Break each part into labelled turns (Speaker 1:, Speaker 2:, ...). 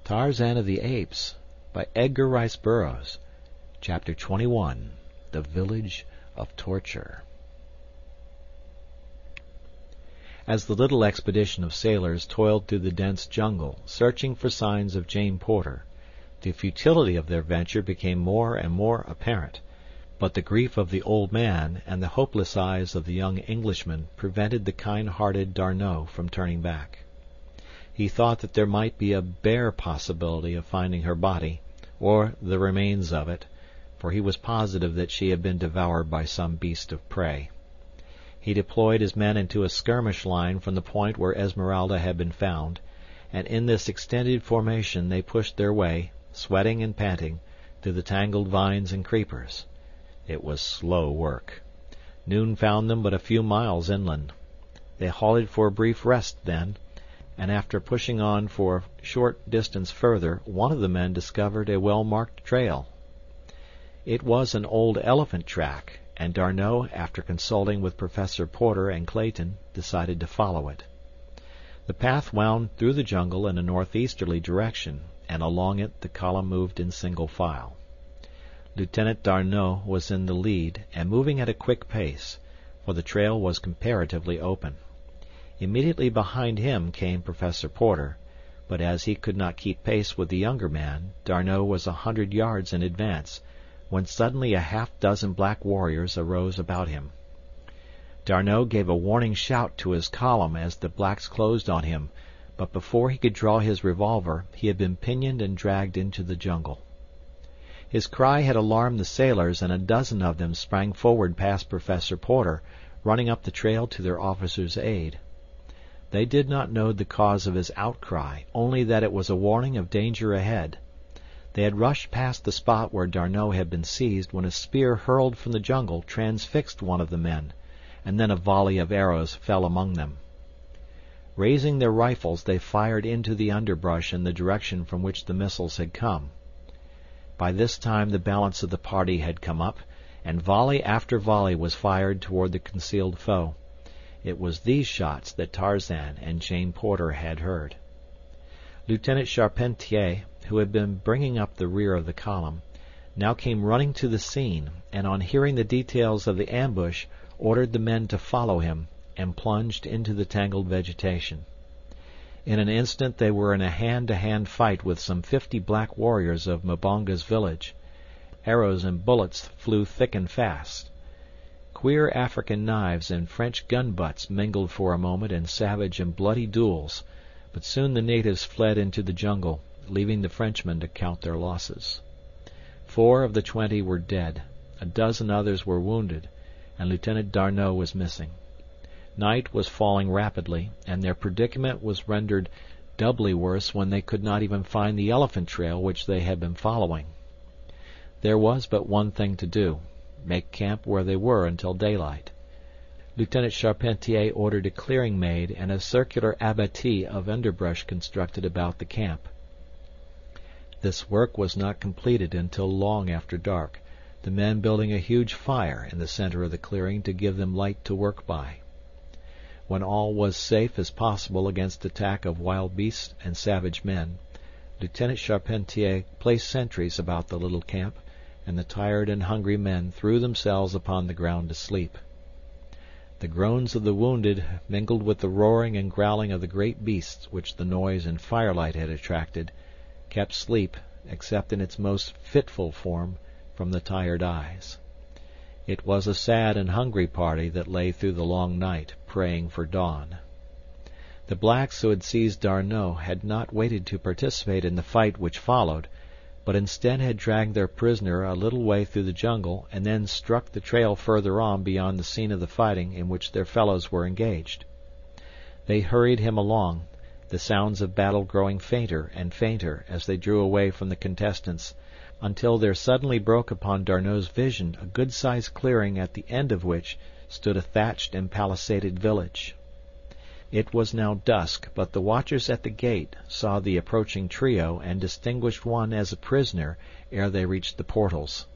Speaker 1: Tarzan of the Apes by Edgar Rice Burroughs. Chapter 21. The Village of Torture. As the little expedition of sailors toiled through the dense jungle, searching for signs of Jane Porter, the futility of their venture became more and more apparent, but the grief of the old man and the hopeless eyes of the young Englishman prevented the kind-hearted D'Arnot from turning back. He thought that there might be a bare possibility of finding her body, or the remains of it, for he was positive that she had been devoured by some beast of prey. He deployed his men into a skirmish line from the point where Esmeralda had been found, and in this extended formation they pushed their way, sweating and panting, through the tangled vines and creepers. It was slow work. Noon found them but a few miles inland. They halted for a brief rest then, and after pushing on for a short distance further, one of the men discovered a well-marked trail. It was an old elephant track, and D'Arnot, after consulting with Professor Porter and Clayton, decided to follow it. The path wound through the jungle in a northeasterly direction, and along it the column moved in single file. Lieutenant D'Arnot was in the lead and moving at a quick pace, for the trail was comparatively open. Immediately behind him came Professor Porter, but as he could not keep pace with the younger man, D'Arnot was 100 yards in advance, when suddenly a half-dozen black warriors arose about him. D'Arnot gave a warning shout to his column as the blacks closed on him, but before he could draw his revolver, he had been pinioned and dragged into the jungle. His cry had alarmed the sailors, and a dozen of them sprang forward past Professor Porter, running up the trail to their officer's aid. They did not know the cause of his outcry, only that it was a warning of danger ahead. They had rushed past the spot where D'Arnot had been seized when a spear hurled from the jungle transfixed one of the men, and then a volley of arrows fell among them. Raising their rifles, they fired into the underbrush in the direction from which the missiles had come. By this time the balance of the party had come up, and volley after volley was fired toward the concealed foe. It was these shots that Tarzan and Jane Porter had heard. Lieutenant Charpentier, who had been bringing up the rear of the column, now came running to the scene, and on hearing the details of the ambush, ordered the men to follow him, and plunged into the tangled vegetation. In an instant they were in a hand-to-hand fight with some 50 black warriors of Mbonga's village. Arrows and bullets flew thick and fast. Queer African knives and French gun butts mingled for a moment in savage and bloody duels, but soon the natives fled into the jungle, leaving the Frenchmen to count their losses. 4 of the 20 were dead, a dozen others were wounded, and Lieutenant D'Arnot was missing. Night was falling rapidly, and their predicament was rendered doubly worse when they could not even find the elephant trail which they had been following. There was but one thing to do: make camp where they were until daylight. Lieutenant Charpentier ordered a clearing made and a circular abattis of underbrush constructed about the camp. This work was not completed until long after dark, the men building a huge fire in the center of the clearing to give them light to work by. When all was safe as possible against attack of wild beasts and savage men, Lieutenant Charpentier placed sentries about the little camp, and the tired and hungry men threw themselves upon the ground to sleep. The groans of the wounded, mingled with the roaring and growling of the great beasts which the noise and firelight had attracted, kept sleep, except in its most fitful form, from the tired eyes. It was a sad and hungry party that lay through the long night, praying for dawn. The blacks who had seized D'Arnot had not waited to participate in the fight which followed, but instead had dragged their prisoner a little way through the jungle and then struck the trail further on beyond the scene of the fighting in which their fellows were engaged. They hurried him along, the sounds of battle growing fainter and fainter as they drew away from the contestants, until there suddenly broke upon D'Arnot's vision a good-sized clearing at the end of which stood a thatched and palisaded village. It was now dusk, but the watchers at the gate saw the approaching trio and distinguished one as a prisoner ere they reached the portals.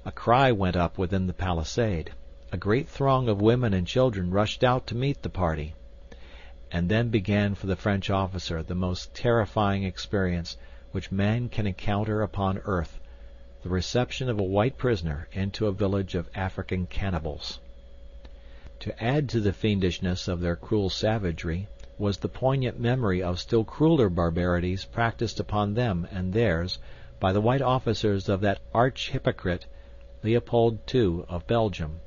Speaker 1: A cry went up within the palisade. A great throng of women and children rushed out to meet the party. And then began for the French officer the most terrifying experience which man can encounter upon earth, the reception of a white prisoner into a village of African cannibals. To add to the fiendishness of their cruel savagery was the poignant memory of still crueler barbarities practiced upon them and theirs by the white officers of that arch-hypocrite Leopold II of Belgium,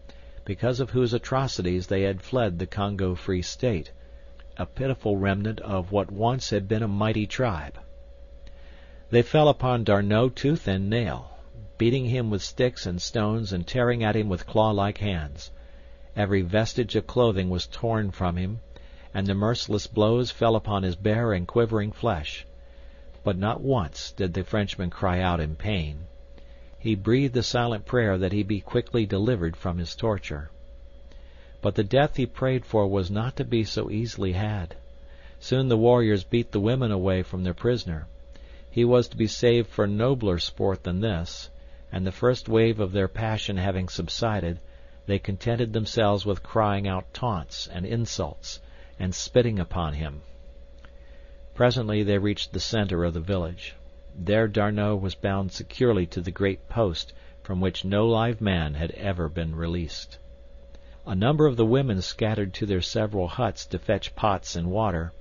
Speaker 1: because of whose atrocities they had fled the Congo Free State, a pitiful remnant of what once had been a mighty tribe. They fell upon D'Arnot tooth and nail, beating him with sticks and stones and tearing at him with claw-like hands. Every vestige of clothing was torn from him, and the merciless blows fell upon his bare and quivering flesh. But not once did the Frenchman cry out in pain. He breathed a silent prayer that he be quickly delivered from his torture. But the death he prayed for was not to be so easily had. Soon the warriors beat the women away from their prisoner. He was to be saved for nobler sport than this, and the first wave of their passion having subsided, they contented themselves with crying out taunts and insults, and spitting upon him. Presently they reached the center of the village. There D'Arnot was bound securely to the great post from which no live man had ever been released. A number of the women scattered to their several huts to fetch pots and water,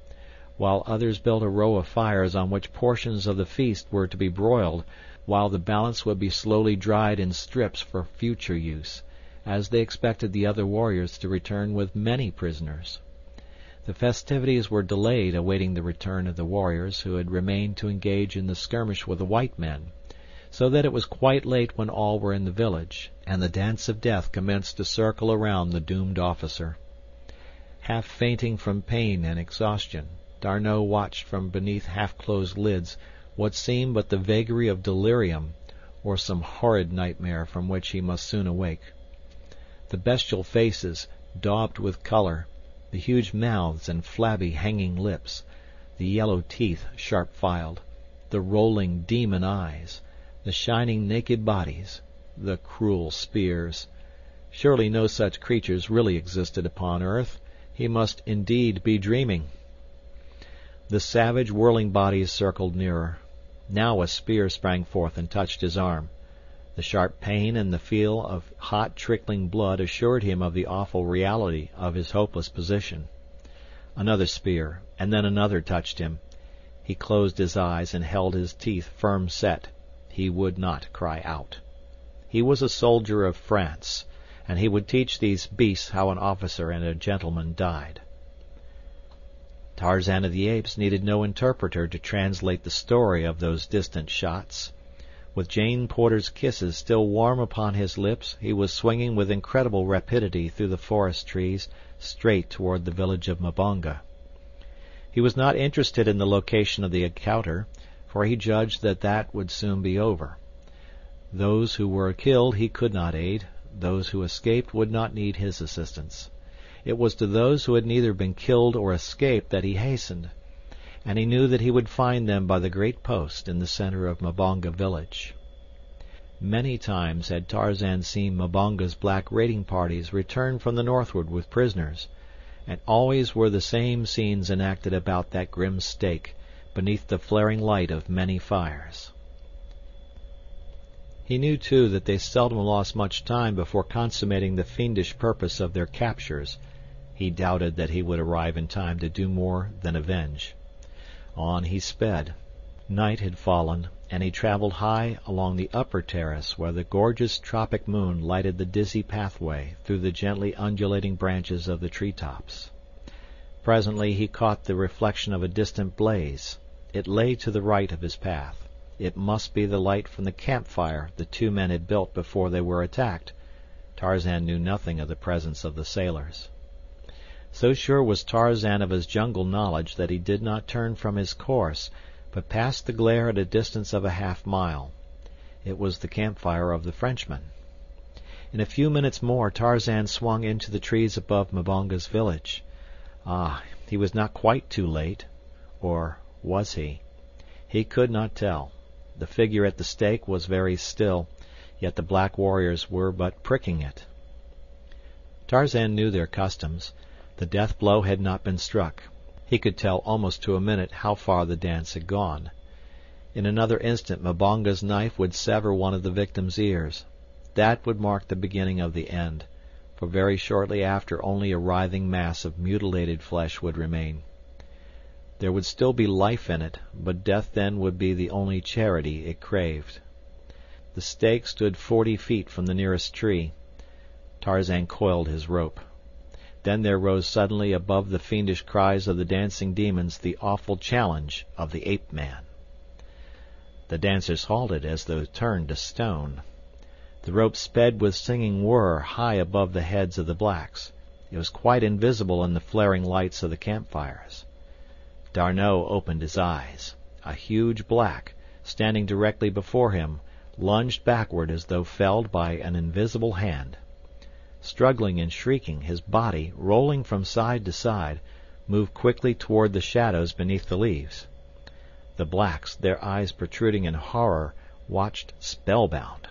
Speaker 1: while others built a row of fires on which portions of the feast were to be broiled, while the balance would be slowly dried in strips for future use, as they expected the other warriors to return with many prisoners. The festivities were delayed, awaiting the return of the warriors who had remained to engage in the skirmish with the white men, so that it was quite late when all were in the village, and the dance of death commenced to circle around the doomed officer. Half fainting from pain and exhaustion, D'Arnot watched from beneath half-closed lids what seemed but the vagary of delirium, or some horrid nightmare from which he must soon awake. The bestial faces, daubed with color, the huge mouths and flabby hanging lips, the yellow teeth sharp-filed, the rolling demon eyes, the shining naked bodies, the cruel spears. Surely no such creatures really existed upon earth. He must indeed be dreaming. The savage, whirling bodies circled nearer. Now a spear sprang forth and touched his arm. The sharp pain and the feel of hot, trickling blood assured him of the awful reality of his hopeless position. Another spear, and then another touched him. He closed his eyes and held his teeth firm set. He would not cry out. He was a soldier of France, and he would teach these beasts how an officer and a gentleman died. Tarzan of the Apes needed no interpreter to translate the story of those distant shots. With Jane Porter's kisses still warm upon his lips, he was swinging with incredible rapidity through the forest trees, straight toward the village of Mbonga. He was not interested in the location of the encounter, for he judged that that would soon be over. Those who were killed he could not aid, those who escaped would not need his assistance. It was to those who had neither been killed or escaped that he hastened, and he knew that he would find them by the great post in the center of Mbonga village. Many times had Tarzan seen Mbonga's black raiding parties return from the northward with prisoners, and always were the same scenes enacted about that grim stake, beneath the flaring light of many fires. He knew, too, that they seldom lost much time before consummating the fiendish purpose of their captures. He doubted that he would arrive in time to do more than avenge. On he sped. Night had fallen, and he traveled high along the upper terrace where the gorgeous tropic moon lighted the dizzy pathway through the gently undulating branches of the tree-tops. Presently he caught the reflection of a distant blaze. It lay to the right of his path. It must be the light from the campfire the two men had built before they were attacked. Tarzan knew nothing of the presence of the sailors. So sure was Tarzan of his jungle knowledge that he did not turn from his course, but passed the glare at a distance of a half-mile. It was the campfire of the Frenchmen. In a few minutes more Tarzan swung into the trees above Mbonga's village. Ah, he was not quite too late. Or was he? He could not tell. The figure at the stake was very still, yet the black warriors were but pricking it. Tarzan knew their customs. The death blow had not been struck. He could tell almost to a minute how far the dance had gone. In another instant Mbonga's knife would sever one of the victim's ears. That would mark the beginning of the end, for very shortly after only a writhing mass of mutilated flesh would remain. There would still be life in it, but death then would be the only charity it craved. The stake stood 40 feet from the nearest tree. Tarzan coiled his rope. Then there rose suddenly above the fiendish cries of the dancing demons the awful challenge of the ape-man. The dancers halted as though turned to stone. The rope sped with singing whir high above the heads of the blacks. It was quite invisible in the flaring lights of the campfires. D'Arnot opened his eyes. A huge black, standing directly before him, lunged backward as though felled by an invisible hand. Struggling and shrieking, his body, rolling from side to side, moved quickly toward the shadows beneath the leaves. The blacks, their eyes protruding in horror, watched spellbound.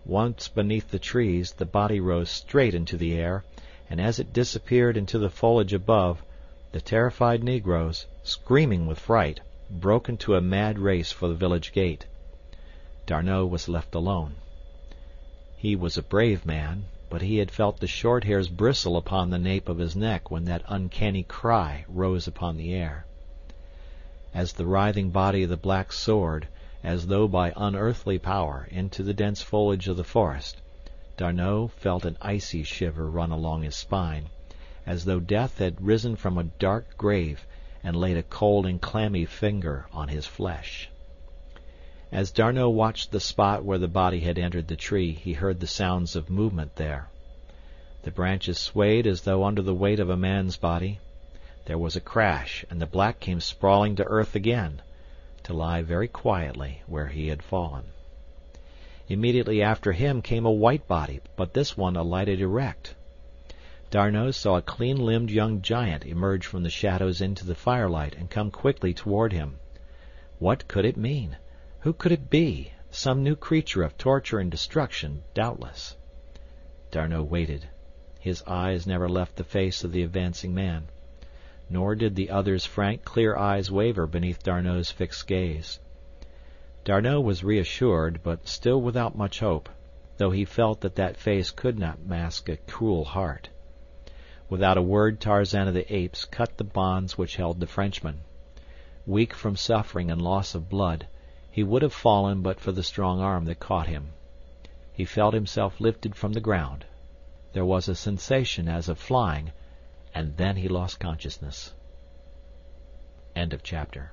Speaker 1: Once beneath the trees, the body rose straight into the air, and as it disappeared into the foliage above, the terrified negroes, screaming with fright, broke into a mad race for the village gate. D'Arnot was left alone. He was a brave man, but he had felt the short hairs bristle upon the nape of his neck when that uncanny cry rose upon the air. As the writhing body of the black soared, as though by unearthly power, into the dense foliage of the forest, D'Arnot felt an icy shiver run along his spine, as though death had risen from a dark grave and laid a cold and clammy finger on his flesh. As D'Arnot watched the spot where the body had entered the tree, he heard the sounds of movement there. The branches swayed as though under the weight of a man's body. There was a crash, and the black came sprawling to earth again, to lie very quietly where he had fallen. Immediately after him came a white body, but this one alighted erect. D'Arnot saw a clean-limbed young giant emerge from the shadows into the firelight and come quickly toward him. What could it mean? Who could it be? Some new creature of torture and destruction, doubtless. D'Arnot waited. His eyes never left the face of the advancing man, nor did the other's frank, clear eyes waver beneath D'Arnot's fixed gaze. D'Arnot was reassured, but still without much hope, though he felt that that face could not mask a cruel heart. Without a word, Tarzan of the Apes cut the bonds which held the Frenchman. Weak from suffering and loss of blood, he would have fallen but for the strong arm that caught him. He felt himself lifted from the ground. There was a sensation as of flying, and then he lost consciousness. End of chapter.